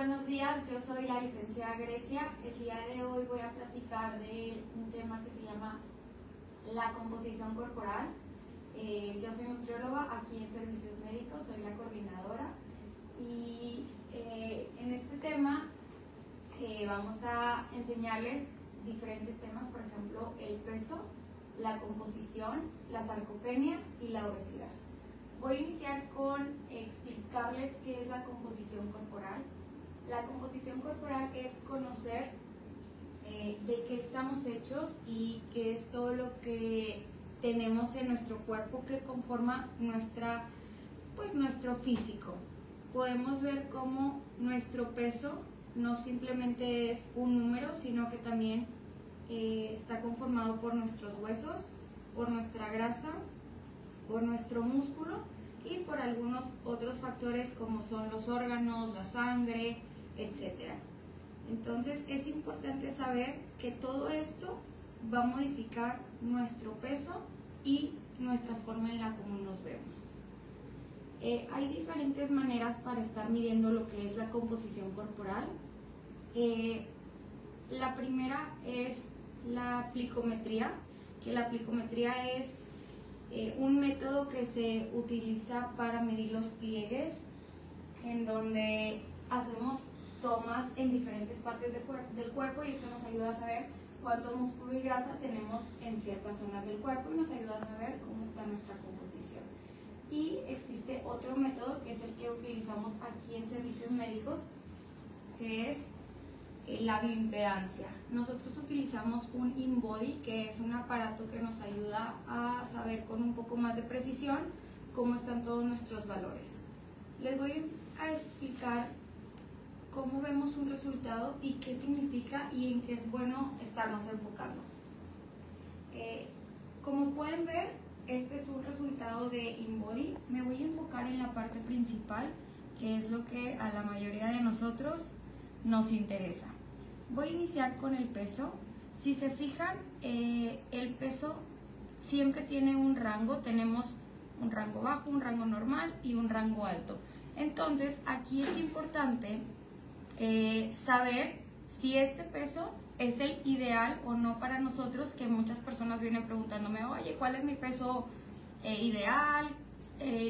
buenos días, yo soy la licenciada Grecia. El día de hoy voy a platicar de un tema que se llama la composición corporal. Yo soy nutrióloga aquí en Servicios Médicos, soy la coordinadora y en este tema vamos a enseñarles diferentes temas, por ejemplo, el peso, la composición, la sarcopenia y la obesidad. Voy a iniciar con explicarles qué es la composición corporal. La composición corporal es conocer de qué estamos hechos y qué es todo lo que tenemos en nuestro cuerpo que conforma nuestro físico. Podemos ver cómo nuestro peso no simplemente es un número, sino que también está conformado por nuestros huesos, por nuestra grasa, por nuestro músculo y por algunos otros factores como son los órganos, la sangre, etc. Entonces es importante saber que todo esto va a modificar nuestro peso y nuestra forma en la como nos vemos. Hay diferentes maneras para estar midiendo lo que es la composición corporal. La primera es la plicometría, que la plicometría es un método que se utiliza para medir los pliegues, en donde hacemos tomas en diferentes partes del cuerpo y esto nos ayuda a saber cuánto músculo y grasa tenemos en ciertas zonas del cuerpo y nos ayuda a saber cómo está nuestra composición. Y existe otro método que es el que utilizamos aquí en Servicios Médicos, que es la bioimpedancia. Nosotros utilizamos un InBody, que es un aparato que nos ayuda a saber con un poco más de precisión cómo están todos nuestros valores. Les voy a explicar cómo vemos un resultado y qué significa y en qué es bueno estarnos enfocando. Como pueden ver, este es un resultado de InBody. Me voy a enfocar en la parte principal, que es lo que a la mayoría de nosotros nos interesa. Voy a iniciar con el peso. Si se fijan, el peso siempre tiene un rango. Tenemos un rango bajo, un rango normal y un rango alto. Entonces aquí es importante saber si este peso es el ideal o no para nosotros, que muchas personas vienen preguntándome, oye, ¿cuál es mi peso ideal?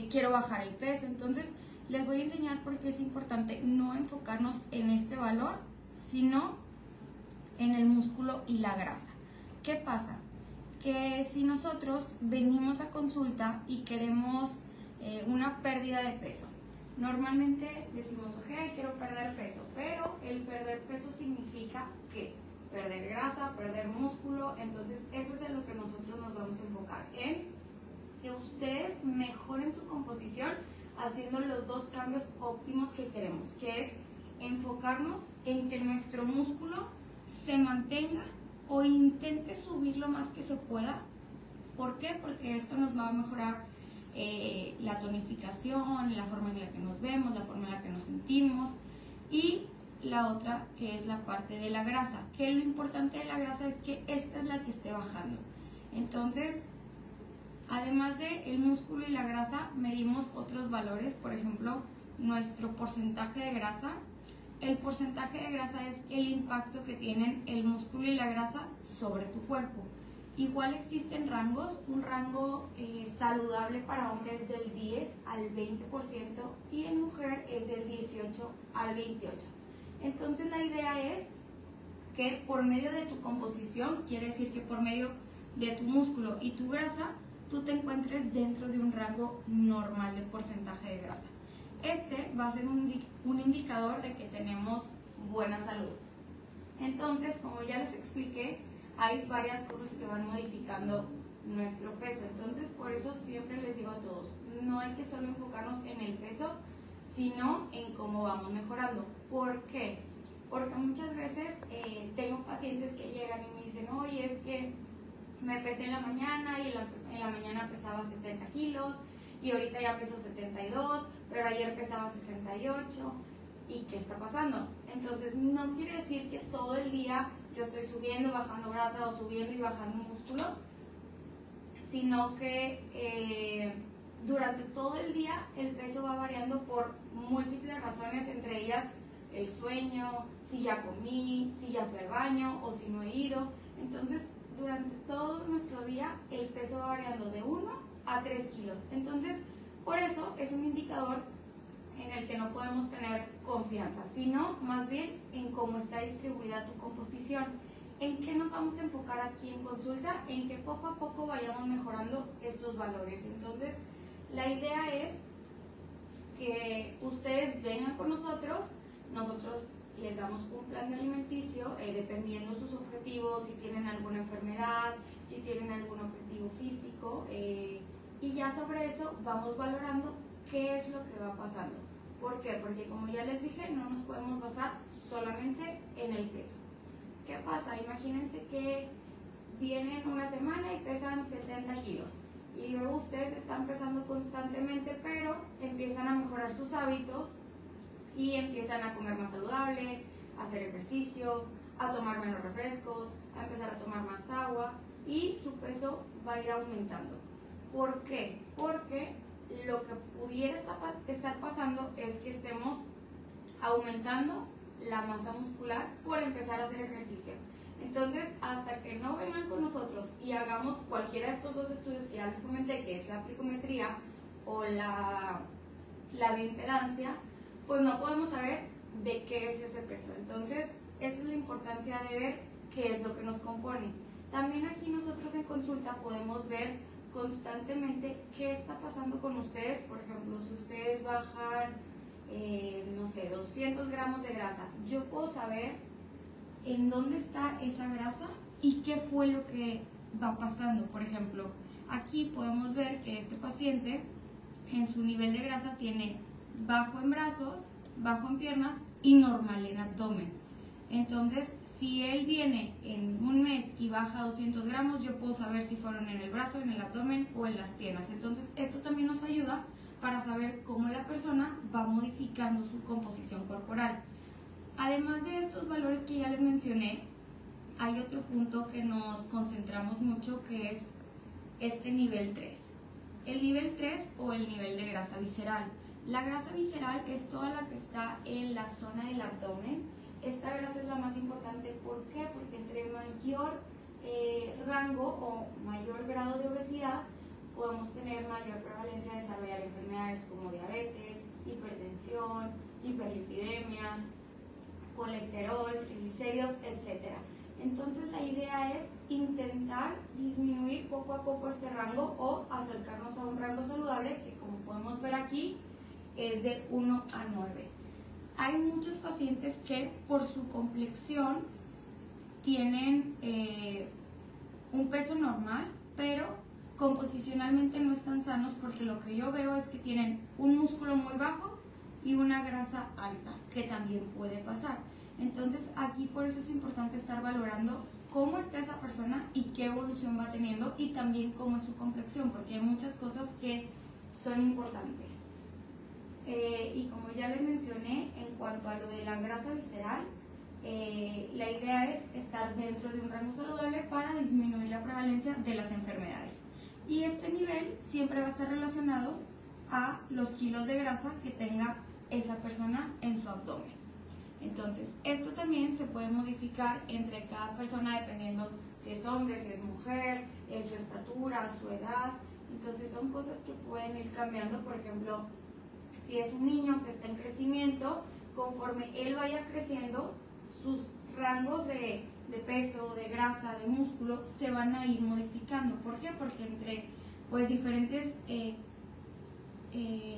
Quiero bajar el peso. Entonces les voy a enseñar por qué es importante no enfocarnos en este valor, sino en el músculo y la grasa. ¿Qué pasa? Que si nosotros venimos a consulta y queremos una pérdida de peso, normalmente decimos, ok, quiero perder peso, pero el perder peso significa que perder grasa, perder músculo. Entonces eso es en lo que nosotros nos vamos a enfocar, en que ustedes mejoren su composición haciendo los dos cambios óptimos que queremos, que es enfocarnos en que nuestro músculo se mantenga o intente subir lo más que se pueda. ¿Por qué? Porque esto nos va a mejorar la tonificación, la forma en la que nos vemos, la forma en la que nos sentimos. Y la otra, que es la parte de la grasa, que lo importante de la grasa es que esta es la que esté bajando. Entonces, además del músculo y la grasa, medimos otros valores, por ejemplo, nuestro porcentaje de grasa. El porcentaje de grasa es el impacto que tienen el músculo y la grasa sobre tu cuerpo. Igual existen rangos, un rango saludable para hombre es del 10 al 20% y en mujer es del 18 al 28%. Entonces la idea es que por medio de tu composición, quiere decir que por medio de tu músculo y tu grasa, tú te encuentres dentro de un rango normal de porcentaje de grasa. Este va a ser un indicador de que tenemos buena salud. Entonces, como ya les expliqué, hay varias cosas que van modificando nuestro peso. Entonces, por eso siempre les digo a todos, no hay que solo enfocarnos en el peso, sino en cómo vamos mejorando. ¿Por qué? Porque muchas veces tengo pacientes que llegan y me dicen, oye, es que me pesé en la mañana y en la mañana pesaba 70 kilos y ahorita ya peso 72, pero ayer pesaba 68. ¿Y qué está pasando? Entonces no quiere decir que todo el día yo estoy subiendo, bajando grasa o subiendo y bajando músculo, sino que durante todo el día el peso va variando por múltiples razones, entre ellas el sueño, si ya comí, si ya fui al baño o si no he ido. Entonces, durante todo nuestro día el peso va variando de 1 a 3 kilos. Entonces, por eso es un indicador en el que no podemos tener confianza, sino más bien en cómo está distribuida tu composición. ¿En qué nos vamos a enfocar aquí en consulta? En que poco a poco vayamos mejorando estos valores. Entonces, la idea es que ustedes vengan con nosotros les damos un plan de alimenticio dependiendo sus objetivos, si tienen alguna enfermedad, si tienen algún objetivo físico, y ya sobre eso vamos valorando qué es lo que va pasando. ¿Por qué? Porque como ya les dije, no nos podemos basar solamente en el peso. ¿Qué pasa? Imagínense que vienen una semana y pesan 70 kilos y luego ustedes están pesando constantemente, pero empiezan a mejorar sus hábitos y empiezan a comer más saludable, a hacer ejercicio, a tomar menos refrescos, a empezar a tomar más agua y su peso va a ir aumentando. ¿Por qué? Porque lo que pudiera estar pasando es que estemos aumentando la masa muscular por empezar a hacer ejercicio. Entonces, hasta que no vengan con nosotros y hagamos cualquiera de estos dos estudios que ya les comenté, que es la plicometría o la bioimpedancia, pues no podemos saber de qué es ese peso. Entonces, esa es la importancia de ver qué es lo que nos compone. También aquí nosotros en consulta podemos ver constantemente qué está pasando con ustedes. Por ejemplo, si ustedes bajan, no sé, 200 gramos de grasa, yo puedo saber en dónde está esa grasa y qué fue lo que va pasando. Por ejemplo, aquí podemos ver que este paciente en su nivel de grasa tiene bajo en brazos, bajo en piernas y normal en abdomen. Entonces, si él viene en un mes y baja 200 gramos, yo puedo saber si fueron en el brazo, en el abdomen o en las piernas. Entonces, esto también nos ayuda para saber cómo la persona va modificando su composición corporal. Además de estos valores que ya les mencioné, hay otro punto que nos concentramos mucho, que es este nivel 3. El nivel 3 o el nivel de grasa visceral. La grasa visceral es toda la que está en la zona del abdomen. Esta grasa es la más importante. ¿Por qué? Porque entre mayor rango o mayor grado de obesidad, podemos tener mayor prevalencia de desarrollar enfermedades como diabetes, hipertensión, hiperlipidemias, colesterol, triglicéridos, etc. Entonces la idea es intentar disminuir poco a poco este rango o acercarnos a un rango saludable que, como podemos ver aquí, es de 1 a 9. Hay muchos pacientes que por su complexión tienen un peso normal, pero composicionalmente no están sanos, porque lo que yo veo es que tienen un músculo muy bajo y una grasa alta, que también puede pasar. Entonces aquí por eso es importante estar valorando cómo está esa persona y qué evolución va teniendo, y también cómo es su complexión, porque hay muchas cosas que son importantes. Y como ya les mencioné, en cuanto a lo de la grasa visceral, la idea es estar dentro de un rango saludable para disminuir la prevalencia de las enfermedades. Y este nivel siempre va a estar relacionado a los kilos de grasa que tenga esa persona en su abdomen. Entonces, esto también se puede modificar entre cada persona dependiendo si es hombre, si es mujer, su estatura, su edad. Entonces, son cosas que pueden ir cambiando. Por ejemplo, si es un niño que está en crecimiento, conforme él vaya creciendo, sus rangos de peso, de grasa, de músculo se van a ir modificando. ¿Por qué? Porque entre diferentes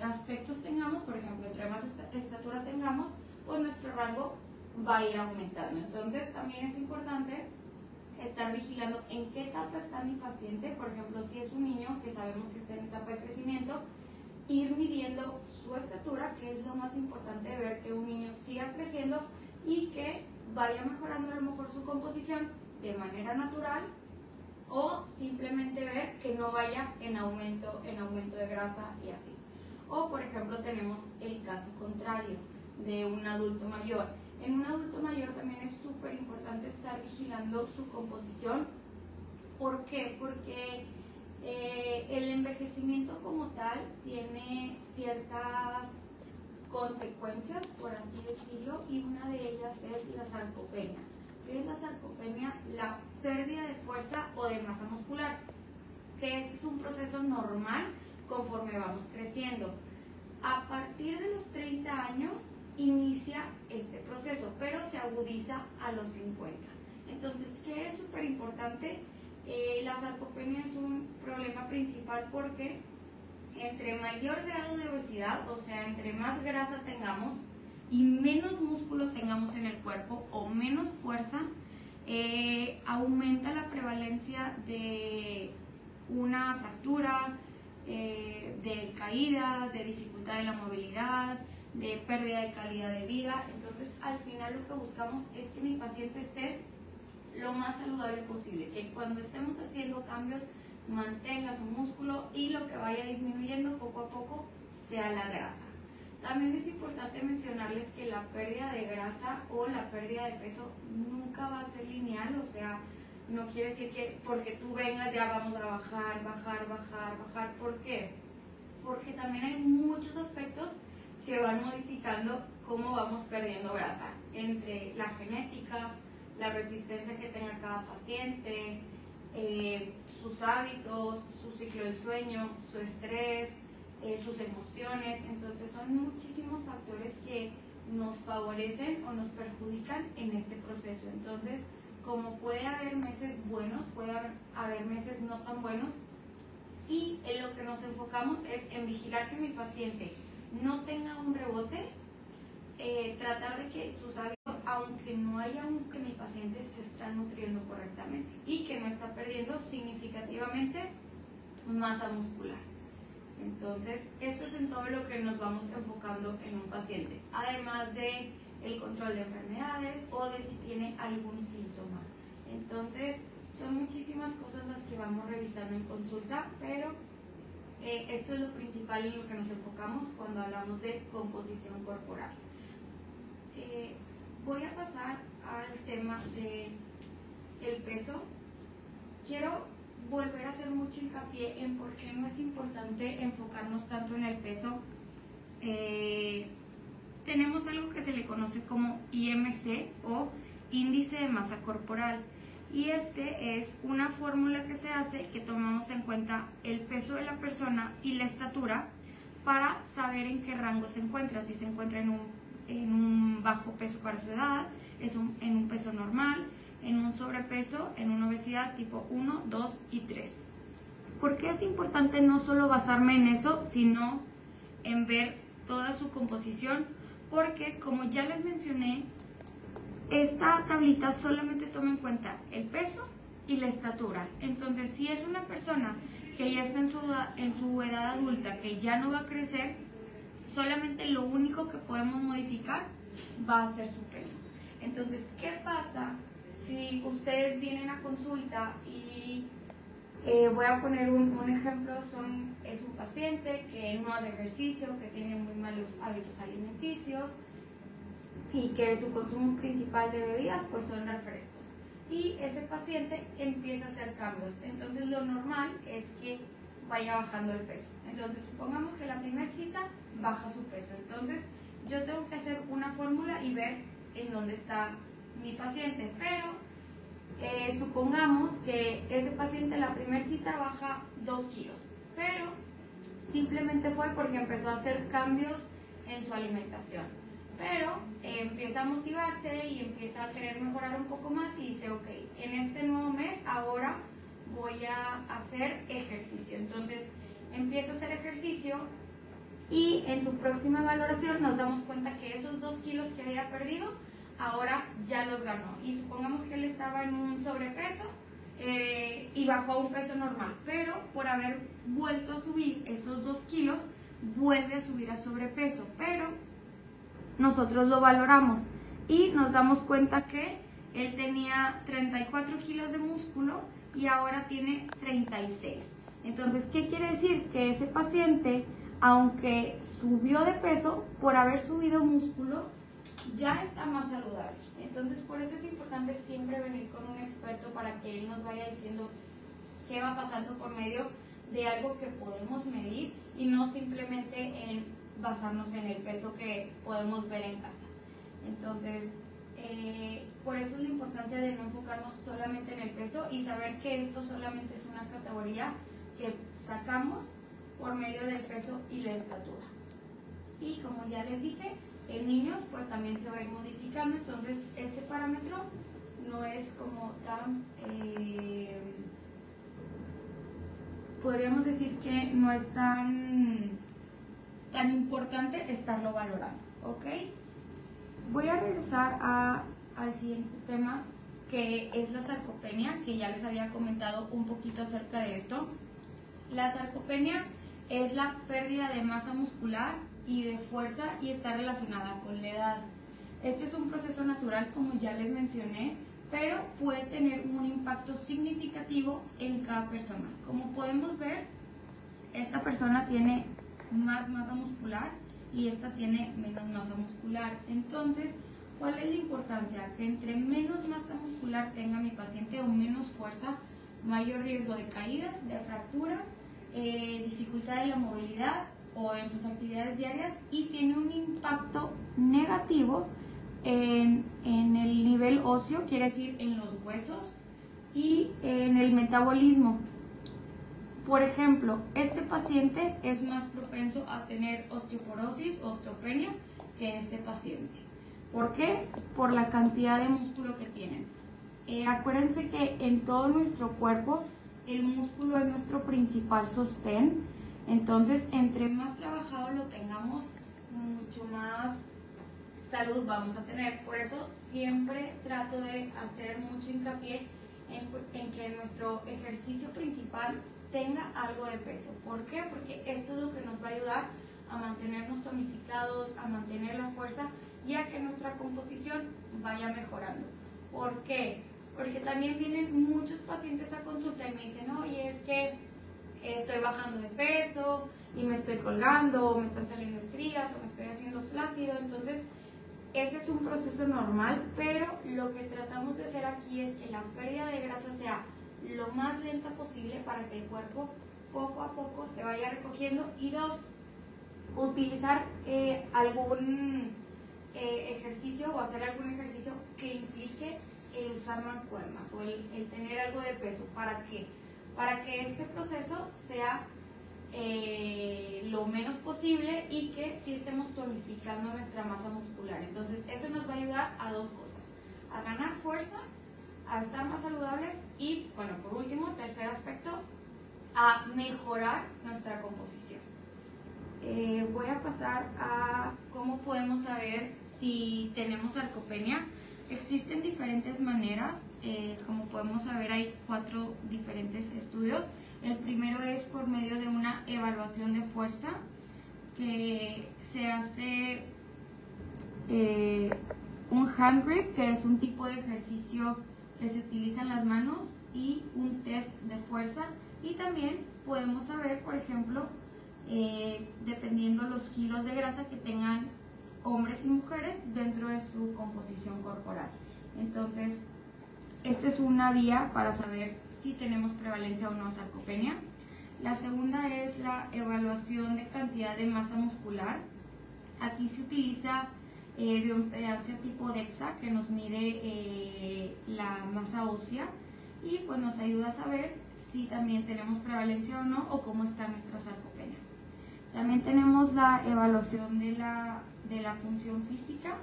aspectos tengamos, por ejemplo, entre más estatura tengamos, pues nuestro rango va a ir aumentando. Entonces también es importante estar vigilando en qué etapa está mi paciente. Por ejemplo, si es un niño que sabemos que está en etapa de crecimiento, ir midiendo su estatura, que es lo más importante, ver que un niño siga creciendo y que vaya mejorando a lo mejor su composición de manera natural, o simplemente ver que no vaya en aumento de grasa y así. O por ejemplo tenemos el caso contrario de un adulto mayor. En un adulto mayor también es súper importante estar vigilando su composición. ¿Por qué? Porque el envejecimiento como tal tiene ciertas consecuencias, por así decirlo, y una la sarcopenia. ¿Qué es la sarcopenia? La pérdida de fuerza o de masa muscular, que este es un proceso normal conforme vamos creciendo. A partir de los 30 años inicia este proceso, pero se agudiza a los 50. Entonces, ¿qué es súper importante? La sarcopenia es un problema principal porque entre mayor grado de obesidad, o sea, entre más grasa tengamos y menos músculo tengamos en el cuerpo o menos fuerza, aumenta la prevalencia de una fractura, de caídas, de dificultad en la movilidad, de pérdida de calidad de vida. Entonces, al final lo que buscamos es que mi paciente esté lo más saludable posible, que cuando estemos haciendo cambios mantenga su músculo y lo que vaya disminuyendo poco a poco sea la grasa. También es importante mencionarles que la pérdida de grasa o la pérdida de peso nunca va a ser lineal, o sea, no quiere decir que porque tú vengas ya vamos a bajar. ¿Por qué? Porque también hay muchos aspectos que van modificando cómo vamos perdiendo grasa, entre la genética, la resistencia que tenga cada paciente, sus hábitos, su ciclo del sueño, su estrés, sus emociones. Entonces son muchísimos factores que nos favorecen o nos perjudican en este proceso. Entonces, como puede haber meses buenos, puede haber meses no tan buenos, y en lo que nos enfocamos es en vigilar que mi paciente no tenga un rebote, tratar de que sus hábitos, aunque no haya que mi paciente se está nutriendo correctamente y que no está perdiendo significativamente masa muscular. Entonces, esto es en todo lo que nos vamos enfocando en un paciente, además de el control de enfermedades o de si tiene algún síntoma. Entonces, son muchísimas cosas las que vamos revisando en consulta, pero esto es lo principal en lo que nos enfocamos cuando hablamos de composición corporal. Voy a pasar al tema del peso. Quiero volver a hacer mucho hincapié en por qué no es importante enfocarnos tanto en el peso. Tenemos algo que se le conoce como IMC o índice de masa corporal, y este es una fórmula que se hace que tomamos en cuenta el peso de la persona y la estatura para saber en qué rango se encuentra, si se encuentra en un bajo peso para su edad, en un peso normal, en un sobrepeso, en una obesidad tipo 1, 2 y 3. ¿Por qué es importante no solo basarme en eso, sino en ver toda su composición? Porque, como ya les mencioné, esta tablita solamente toma en cuenta el peso y la estatura. Entonces, si es una persona que ya está en su edad adulta, que ya no va a crecer, solamente lo único que podemos modificar va a ser su peso. Entonces, ¿qué pasa si ustedes vienen a consulta y voy a poner un ejemplo? Es un paciente que no hace ejercicio, que tiene muy malos hábitos alimenticios y que su consumo principal de bebidas pues son refrescos, y ese paciente empieza a hacer cambios. Entonces, lo normal es que vaya bajando el peso. Entonces, supongamos que la primera cita baja su peso. Entonces, yo tengo que hacer una fórmula y ver en dónde está mi paciente. Pero supongamos que ese paciente la primera cita baja 2 kilos, pero simplemente fue porque empezó a hacer cambios en su alimentación. Pero empieza a motivarse y empieza a querer mejorar un poco más y dice, ok, en este nuevo mes ahora voy a hacer ejercicio. Entonces empieza a hacer ejercicio y en su próxima valoración nos damos cuenta que esos 2 kilos que había perdido ahora ya los ganó. Y supongamos que él estaba en un sobrepeso y bajó a un peso normal, pero por haber vuelto a subir esos 2 kilos vuelve a subir a sobrepeso. Pero nosotros lo valoramos y nos damos cuenta que él tenía 34 kilos de músculo y ahora tiene 36. Entonces, ¿qué quiere decir? Que ese paciente, aunque subió de peso, por haber subido músculo, ya está más saludable. Entonces, por eso es importante siempre venir con un experto para que él nos vaya diciendo qué va pasando por medio de algo que podemos medir y no simplemente en basarnos en el peso que podemos ver en casa. Entonces, Por eso es la importancia de no enfocarnos solamente en el peso y saber que esto solamente es una categoría que sacamos por medio del peso y la estatura. Y como ya les dije, en niños pues también se va a ir modificando, entonces este parámetro no es como tan, podríamos decir que no es tan importante estarlo valorando, ¿ok? Voy a regresar al siguiente tema, que es la sarcopenia, que ya les había comentado un poquito acerca de esto. La sarcopenia es la pérdida de masa muscular y de fuerza y está relacionada con la edad. Este es un proceso natural, como ya les mencioné, pero puede tener un impacto significativo en cada persona. Como podemos ver, esta persona tiene más masa muscular y esta tiene menos masa muscular. Entonces, ¿cuál es la importancia? Que entre menos masa muscular tenga mi paciente o menos fuerza, mayor riesgo de caídas, de fracturas, dificultad de la movilidad o en sus actividades diarias, y tiene un impacto negativo en el nivel óseo, quiere decir en los huesos y en el metabolismo. Por ejemplo, este paciente es más propenso a tener osteoporosis o osteopenia que este paciente. ¿Por qué? Por la cantidad de músculo que tienen. Acuérdense que en todo nuestro cuerpo el músculo es nuestro principal sostén. Entonces, entre más trabajado lo tengamos, mucho más salud vamos a tener. Por eso siempre trato de hacer mucho hincapié en que nuestro ejercicio principal tenga algo de peso. ¿Por qué? Porque esto es lo que nos va a ayudar a mantenernos tonificados, a mantener la fuerza y a que nuestra composición vaya mejorando. ¿Por qué? Porque también vienen muchos pacientes a consulta y me dicen, oye, es que estoy bajando de peso y me estoy colgando, o me están saliendo estrías, o me estoy haciendo flácido. Entonces, ese es un proceso normal, pero lo que tratamos de hacer aquí es que la pérdida de grasa sea lo más lenta posible para que el cuerpo poco a poco se vaya recogiendo. Y dos, utilizar algún ejercicio o hacer algún ejercicio que implique el usar mancuernas o el tener algo de peso. ¿Para qué? Para que este proceso sea lo menos posible y que sí estemos tonificando nuestra masa muscular. Entonces eso nos va a ayudar a dos cosas: a ganar fuerza, a estar más saludables y, bueno, por último, tercer aspecto, a mejorar nuestra composición. Voy a pasar a cómo podemos saber si tenemos sarcopenia. Existen diferentes maneras, como podemos saber hay 4 diferentes estudios. El primero es por medio de una evaluación de fuerza, que se hace un hand grip, que es un tipo de ejercicio que se utiliza en las manos, y un test de fuerza. Y también podemos saber, por ejemplo, dependiendo los kilos de grasa que tengan hombres y mujeres dentro de su composición corporal. Entonces, esta es una vía para saber si tenemos prevalencia o no sarcopenia. La segunda es la evaluación de cantidad de masa muscular. Aquí se utiliza bioimpedancia tipo DEXA, que nos mide la masa ósea y pues nos ayuda a saber si también tenemos prevalencia o no, o cómo está nuestra sarcopenia. También tenemos la evaluación de la función física,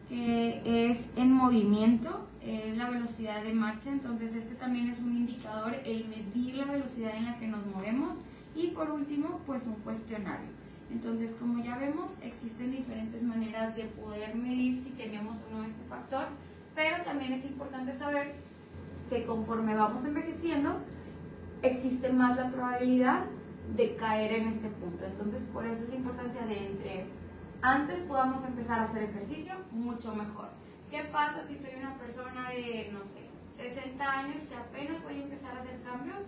que es en movimiento, es la velocidad de marcha. Entonces este también es un indicador, el medir la velocidad en la que nos movemos. Y por último, pues un cuestionario. Entonces, como ya vemos, existen diferentes maneras de poder medir si tenemos o no este factor, pero también es importante saber que conforme vamos envejeciendo, existe más la probabilidad de caer en este punto. Entonces, por eso es la importancia de entre antes podamos empezar a hacer ejercicio, mucho mejor. ¿Qué pasa si soy una persona de, no sé, 60 años que apenas voy a empezar a hacer cambios?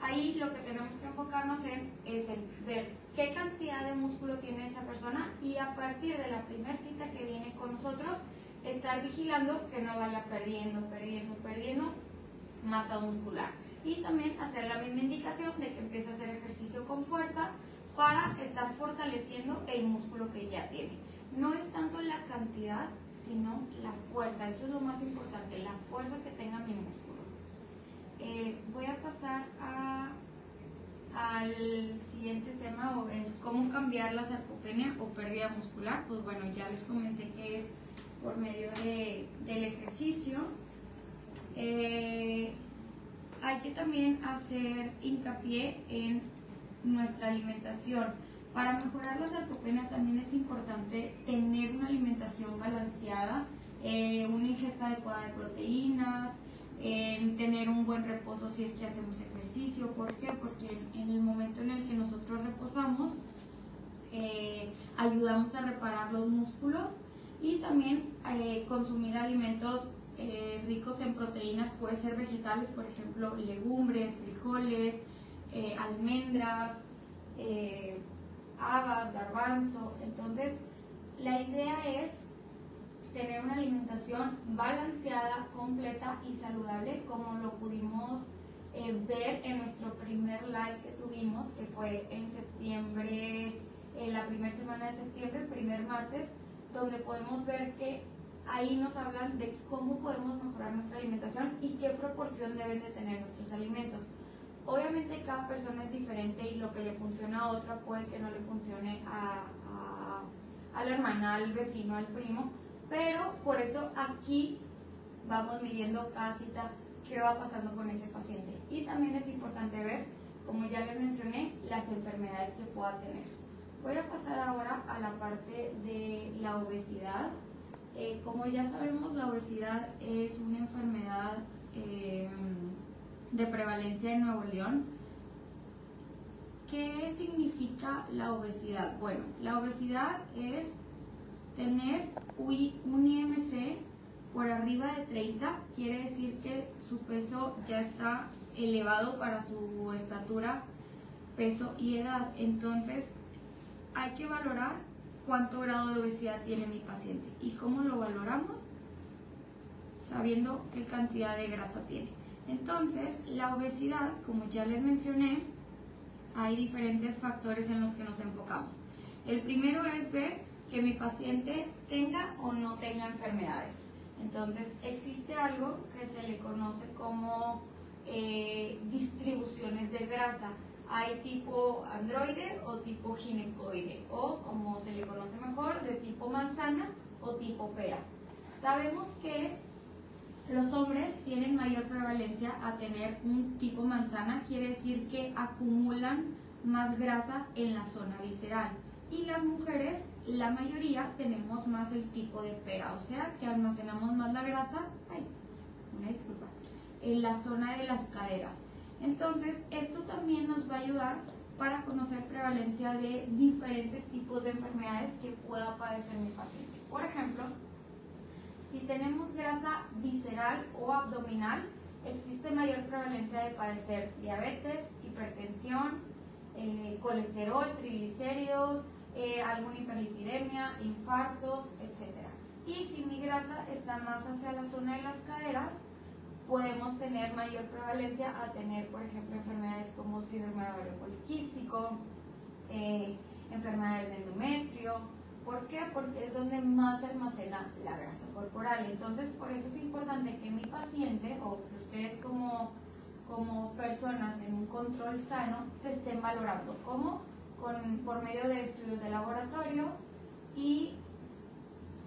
Ahí lo que tenemos que enfocarnos es en ver qué cantidad de músculo tiene esa persona y a partir de la primera cita que viene con nosotros, estar vigilando que no vaya perdiendo masa muscular. Y también hacer la misma indicación de que empiece a hacer ejercicio con fuerza para estar fortaleciendo el músculo que ya tiene. No es tanto la cantidad, sino la fuerza. Eso es lo más importante, la fuerza que tenga mi músculo. Voy a pasar al siguiente tema, o es cómo cambiar la sarcopenia o pérdida muscular. Pues bueno, ya les comenté que es por medio del ejercicio. Hay que también hacer hincapié en nuestra alimentación. Para mejorar la sarcopenia también es importante tener una alimentación balanceada, una ingesta adecuada de proteínas, tener un buen reposo si es que hacemos ejercicio. ¿Por qué? Porque en el momento en el que nosotros reposamos, ayudamos a reparar los músculos, y también consumir alimentos ricos en proteínas. Puede ser vegetales, por ejemplo, legumbres, frijoles, almendras, habas, garbanzo. Entonces, la idea es tener una alimentación balanceada, completa y saludable, como lo pudimos ver en nuestro primer live que tuvimos, que fue en septiembre, la primera semana de septiembre, el primer martes, donde podemos ver que ahí nos hablan de cómo podemos mejorar nuestra alimentación y qué proporción deben de tener nuestros alimentos. Obviamente cada persona es diferente, y lo que le funciona a otra puede que no le funcione a la hermana, al vecino, al primo, pero por eso aquí vamos midiendo cada cita qué va pasando con ese paciente. Y también es importante ver, como ya les mencioné, las enfermedades que pueda tener. Voy a pasar ahora a la parte de la obesidad. Como ya sabemos, la obesidad es una enfermedad de prevalencia en Nuevo León. ¿Qué significa la obesidad? Bueno, la obesidad es tener un IMC por arriba de 30, quiere decir que su peso ya está elevado para su estatura, peso y edad. Entonces, hay que valorar cuánto grado de obesidad tiene mi paciente. ¿Y cómo lo valoramos? Sabiendo qué cantidad de grasa tiene. Entonces, la obesidad, como ya les mencioné, hay diferentes factores en los que nos enfocamos. El primero es ver que mi paciente tenga o no tenga enfermedades. Entonces, existe algo que se le conoce como distribuciones de grasa. Hay tipo androide o tipo ginecoide, o como se le conoce mejor, de tipo manzana o tipo pera. Sabemos que los hombres tienen mayor prevalencia a tener un tipo manzana, quiere decir que acumulan más grasa en la zona visceral. Y las mujeres, la mayoría, tenemos más el tipo de pera, o sea que almacenamos más la grasa, en la zona de las caderas. Entonces, esto también nos va a ayudar para conocer prevalencia de diferentes tipos de enfermedades que pueda padecer mi paciente. Por ejemplo, si tenemos grasa visceral o abdominal, existe mayor prevalencia de padecer diabetes, hipertensión, colesterol, triglicéridos, alguna hiperlipidemia, infartos, etc. Y si mi grasa está más hacia la zona de las caderas, podemos tener mayor prevalencia a tener, por ejemplo, enfermedades como síndrome de ovario poliquístico, enfermedades de endometrio. ¿Por qué? Porque es donde más se almacena la grasa corporal. Entonces, por eso es importante que mi paciente, o que ustedes como personas en un control sano, se estén valorando. ¿Cómo? Por medio de estudios de laboratorio, y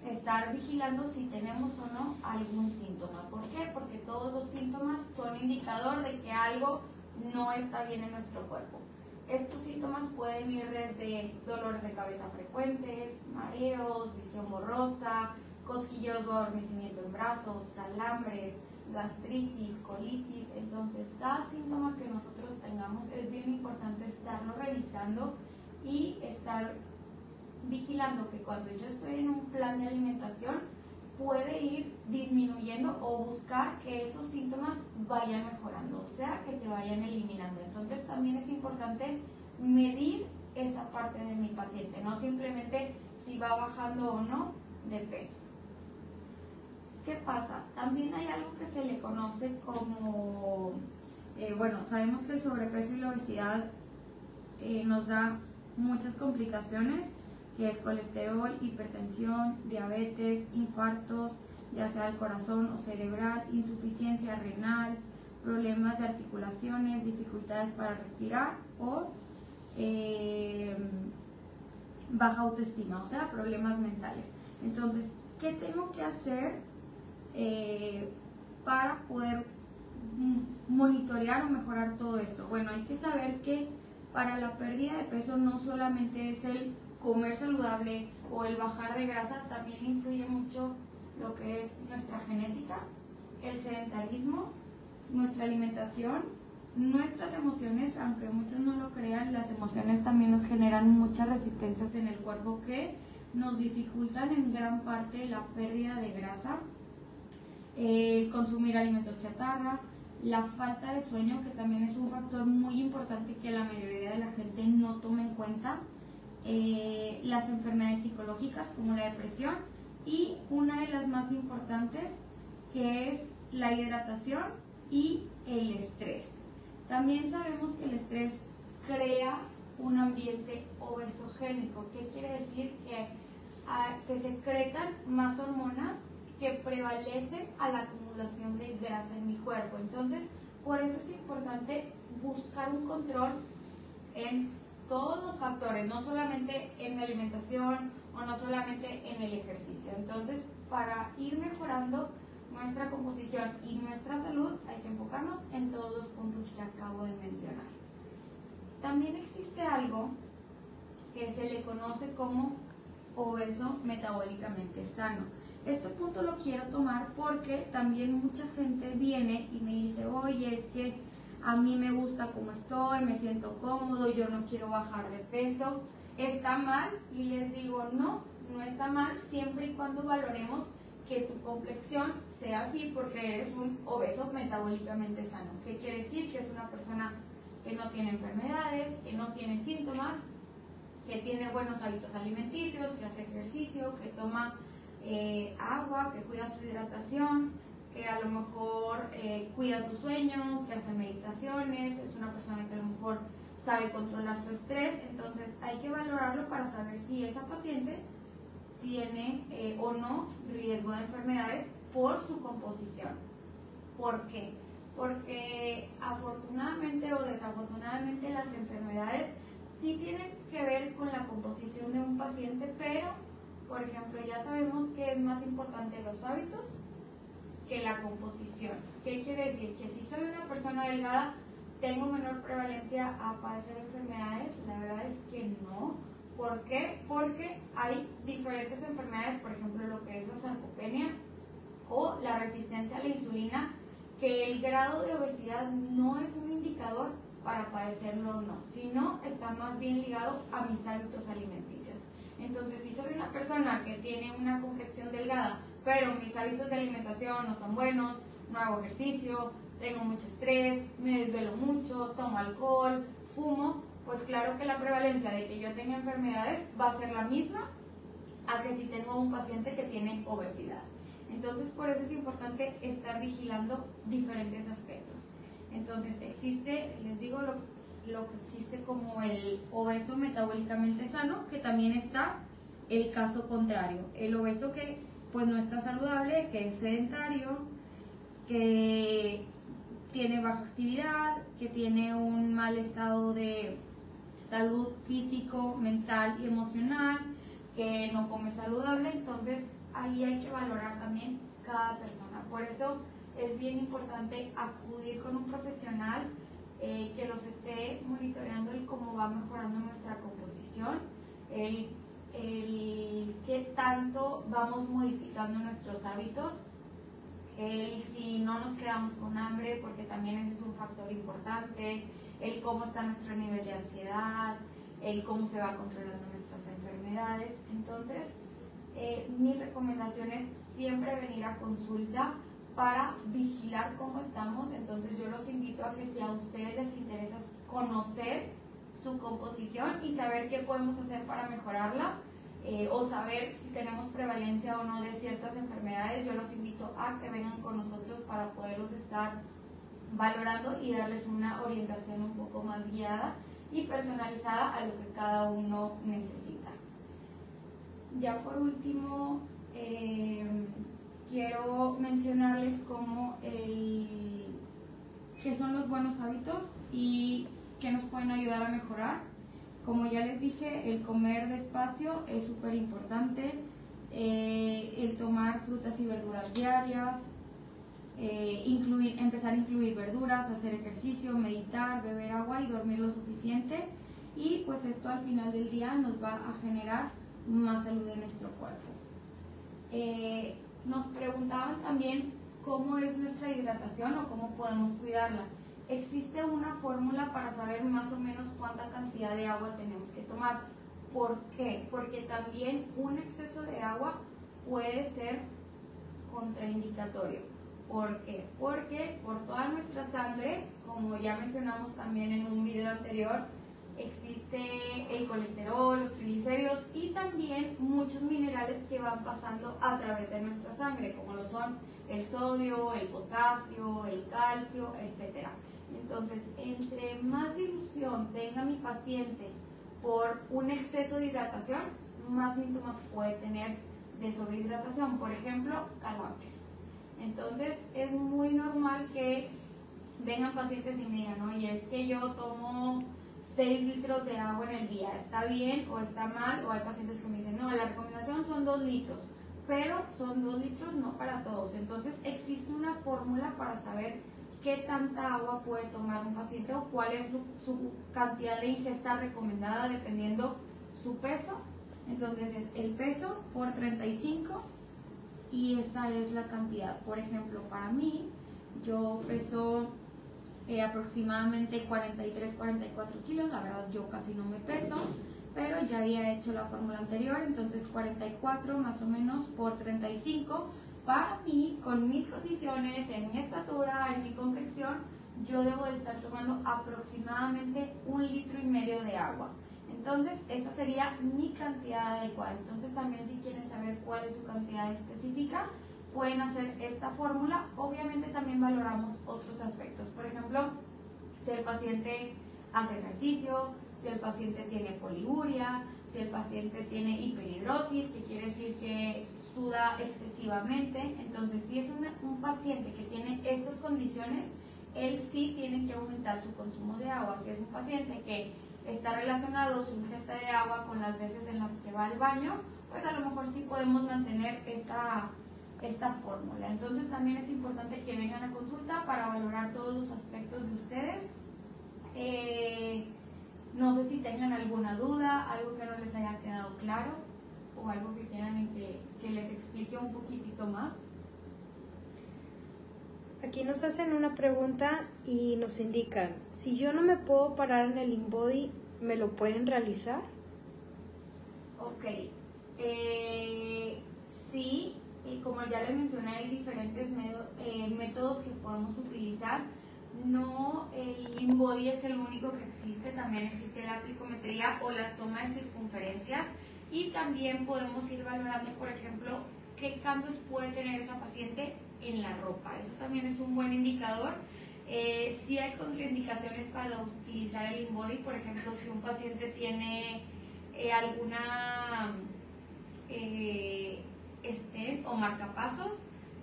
estar vigilando si tenemos o no algún síntoma. ¿Por qué? Porque todos los síntomas son indicador de que algo no está bien en nuestro cuerpo. Estos síntomas pueden ir desde dolores de cabeza frecuentes, mareos, visión borrosa, cosquilleos o adormecimiento en brazos, calambres, gastritis, colitis. Entonces, cada síntoma que nosotros tengamos es bien importante estarlo revisando y estar vigilando que cuando yo estoy en un plan de alimentación puede ir disminuyendo o buscar que esos síntomas vayan mejorando, o sea, que se vayan eliminando. Entonces también es importante medir esa parte de mi paciente, no simplemente si va bajando o no de peso. ¿Qué pasa? También hay algo que se le conoce como, bueno, sabemos que el sobrepeso y la obesidad nos da muchas complicaciones, que es colesterol, hipertensión, diabetes, infartos, ya sea del corazón o cerebral, insuficiencia renal, problemas de articulaciones, dificultades para respirar o baja autoestima, o sea, problemas mentales. Entonces, ¿qué tengo que hacer para poder monitorear o mejorar todo esto? Bueno, hay que saber que para la pérdida de peso no solamente es el comer saludable o el bajar de grasa, también influye mucho lo que es nuestra genética, el sedentarismo, nuestra alimentación, nuestras emociones. Aunque muchos no lo crean, las emociones también nos generan muchas resistencias en el cuerpo que nos dificultan en gran parte la pérdida de grasa, consumir alimentos chatarra, la falta de sueño, que también es un factor muy importante que la mayoría de la gente no toma en cuenta, las enfermedades psicológicas como la depresión y una de las más importantes, que es la hidratación y el estrés. También sabemos que el estrés crea un ambiente obesogénico. ¿Qué quiere decir? Que se secretan más hormonas que prevalecen a la acumulación de grasa en mi cuerpo. Entonces, por eso es importante buscar un control en todos los factores, no solamente en la alimentación o no solamente en el ejercicio. Entonces, para ir mejorando nuestra composición y nuestra salud, hay que enfocarnos en todos los puntos que acabo de mencionar. También existe algo que se le conoce como obeso metabólicamente sano. Este punto lo quiero tomar porque también mucha gente viene y me dice, oye, es que a mí me gusta como estoy, me siento cómodo, yo no quiero bajar de peso. ¿Está mal? Y les digo, no, no está mal, siempre y cuando valoremos que tu complexión sea así, porque eres un obeso metabólicamente sano. ¿Qué quiere decir? Que es una persona que no tiene enfermedades, que no tiene síntomas, que tiene buenos hábitos alimenticios, que hace ejercicio, que toma agua, que cuida su hidratación, que a lo mejor cuida su sueño, que hace meditaciones, es una persona que a lo mejor sabe controlar su estrés. Entonces hay que valorarlo para saber si esa paciente tiene o no riesgo de enfermedades por su composición. ¿Por qué? Porque afortunadamente o desafortunadamente las enfermedades sí tienen que ver con la composición de un paciente, pero, por ejemplo, ya sabemos que es más importante los hábitos que la composición. ¿Qué quiere decir? Que si soy una persona delgada, ¿tengo menor prevalencia a padecer enfermedades? La verdad es que no. ¿Por qué? Porque hay diferentes enfermedades, por ejemplo, lo que es la sarcopenia o la resistencia a la insulina, que el grado de obesidad no es un indicador para padecerlo o no, sino está más bien ligado a mis hábitos alimenticios. Entonces, si soy una persona que tiene una complexión delgada, pero mis hábitos de alimentación no son buenos, no hago ejercicio, tengo mucho estrés, me desvelo mucho, tomo alcohol, fumo, pues claro que la prevalencia de que yo tenga enfermedades va a ser la misma a que si tengo un paciente que tiene obesidad. Entonces, por eso es importante estar vigilando diferentes aspectos. Entonces, existe, les digo, lo que existe como el obeso metabólicamente sano, que también está el caso contrario, el obeso que pues no está saludable, que es sedentario, que tiene baja actividad, que tiene un mal estado de salud físico, mental y emocional, que no come saludable. Entonces ahí hay que valorar también cada persona. Por eso es bien importante acudir con un profesional que los esté monitoreando el cómo va mejorando nuestra composición, el qué tanto vamos modificando nuestros hábitos, el si no nos quedamos con hambre, porque también ese es un factor importante, el cómo está nuestro nivel de ansiedad, el cómo se va controlando nuestras enfermedades. Entonces, mi recomendación es siempre venir a consulta para vigilar cómo estamos. Entonces, yo los invito a que si a ustedes les interesa conocer su composición y saber qué podemos hacer para mejorarla, o saber si tenemos prevalencia o no de ciertas enfermedades, yo los invito a que vengan con nosotros para poderlos estar valorando y darles una orientación un poco más guiada y personalizada a lo que cada uno necesita. ya por último, quiero mencionarles qué son los buenos hábitos y qué nos pueden ayudar a mejorar. Como ya les dije, el comer despacio es súper importante, el tomar frutas y verduras diarias, empezar a incluir verduras, hacer ejercicio, meditar, beber agua y dormir lo suficiente, y pues esto al final del día nos va a generar más salud en nuestro cuerpo. Nos preguntaban también cómo es nuestra hidratación o cómo podemos cuidarla. Existe una fórmula para saber más o menos cuánta cantidad de agua tenemos que tomar. ¿Por qué? Porque también un exceso de agua puede ser contraindicatorio. ¿Por qué? Porque por toda nuestra sangre, como ya mencionamos también en un video anterior, existe el colesterol, los triglicéridos y también muchos minerales que van pasando a través de nuestra sangre, como lo son el sodio, el potasio, el calcio, etc. Entonces, entre más dilución tenga mi paciente por un exceso de hidratación, más síntomas puede tener de sobrehidratación, por ejemplo, calambres. Entonces, es muy normal que vengan pacientes y me digan, oye, es que yo tomo 6 litros de agua en el día, ¿está bien o está mal? O hay pacientes que me dicen, no, la recomendación son 2 litros, pero son 2 litros no para todos. Entonces, existe una fórmula para saber qué tanta agua puede tomar un paciente o cuál es su cantidad de ingesta recomendada dependiendo su peso. Entonces, es el peso por 35 y esta es la cantidad. Por ejemplo, para mí, yo peso aproximadamente 43-44 kilos, la verdad yo casi no me peso, pero ya había hecho la fórmula anterior, entonces 44 más o menos por 35, para mí, con mis condiciones, en mi estatura, en mi complexión, yo debo de estar tomando aproximadamente 1,5 litros de agua. Entonces, esa sería mi cantidad adecuada. Entonces, también si quieren saber cuál es su cantidad específica, pueden hacer esta fórmula. Obviamente también valoramos otros aspectos. Por ejemplo, si el paciente hace ejercicio, si el paciente tiene poliuria, si el paciente tiene hiperhidrosis, que quiere decir que suda excesivamente. Entonces, si es un paciente que tiene estas condiciones, él sí tiene que aumentar su consumo de agua. Si es un paciente que está relacionado su ingesta de agua con las veces en las que va al baño, pues a lo mejor sí podemos mantener esta fórmula. Entonces también es importante que vengan a consulta para valorar todos los aspectos de ustedes. No sé si tengan alguna duda, algo que no les haya quedado claro o algo que quieran que les explique un poquitito más. Aquí nos hacen una pregunta y nos indican, si yo no me puedo parar en el InBody, ¿me lo pueden realizar? Ok, sí, como ya les mencioné, hay diferentes métodos que podemos utilizar. No, el InBody es el único que existe, también existe la plicometría o la toma de circunferencias, y también podemos ir valorando, por ejemplo, qué cambios puede tener esa paciente en la ropa. Eso también es un buen indicador. Sí hay contraindicaciones para utilizar el InBody, por ejemplo, si un paciente tiene alguna stent o marcapasos,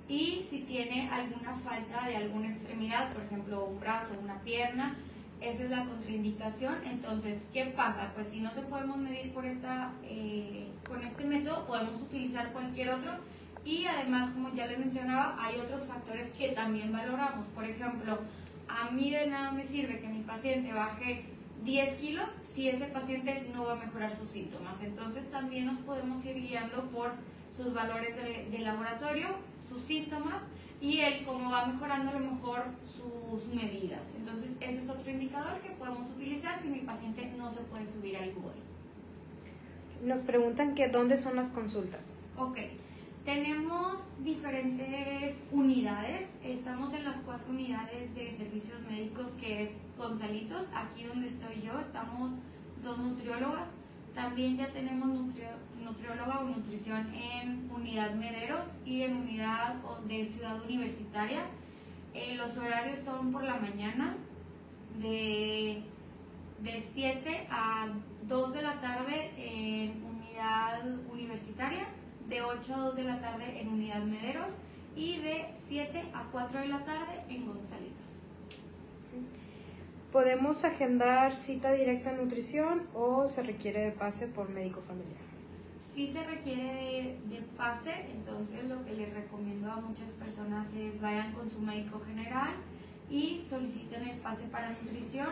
y si tiene alguna falta de alguna extremidad, por ejemplo un brazo, una pierna, esa es la contraindicación. Entonces, ¿qué pasa? Pues si no te podemos medir con este método, podemos utilizar cualquier otro. Y además, como ya les mencionaba, hay otros factores que también valoramos. Por ejemplo, a mí de nada me sirve que mi paciente baje 10 kilos si ese paciente no va a mejorar sus síntomas. Entonces también nos podemos ir guiando por sus valores de laboratorio, sus síntomas, y él cómo va mejorando a lo mejor sus medidas. Entonces ese es otro indicador que podemos utilizar si mi paciente no se puede subir al InBody. Nos preguntan que dónde son las consultas. Ok. Tenemos diferentes unidades, estamos en las 4 unidades de servicios médicos, que es Gonzalitos, aquí donde estoy yo, estamos 2 nutriólogas, también ya tenemos nutrióloga o nutrición en unidad Mederos y en unidad de Ciudad Universitaria. Los horarios son por la mañana de 7 a 2 de la tarde en unidad unidad universitaria, de 8 a 2 de la tarde en unidad Mederos y de 7 a 4 de la tarde en Gonzalitos. ¿Podemos agendar cita directa en nutrición o se requiere de pase por médico familiar? Si se requiere de pase, entonces lo que les recomiendo a muchas personas es vayan con su médico general y soliciten el pase para nutrición.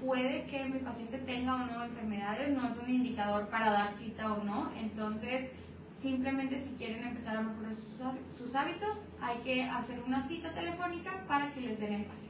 Puede que mi paciente tenga o no enfermedades, no es un indicador para dar cita o no, entonces simplemente si quieren empezar a mejorar sus hábitos, hay que hacer una cita telefónica para que les den el pase.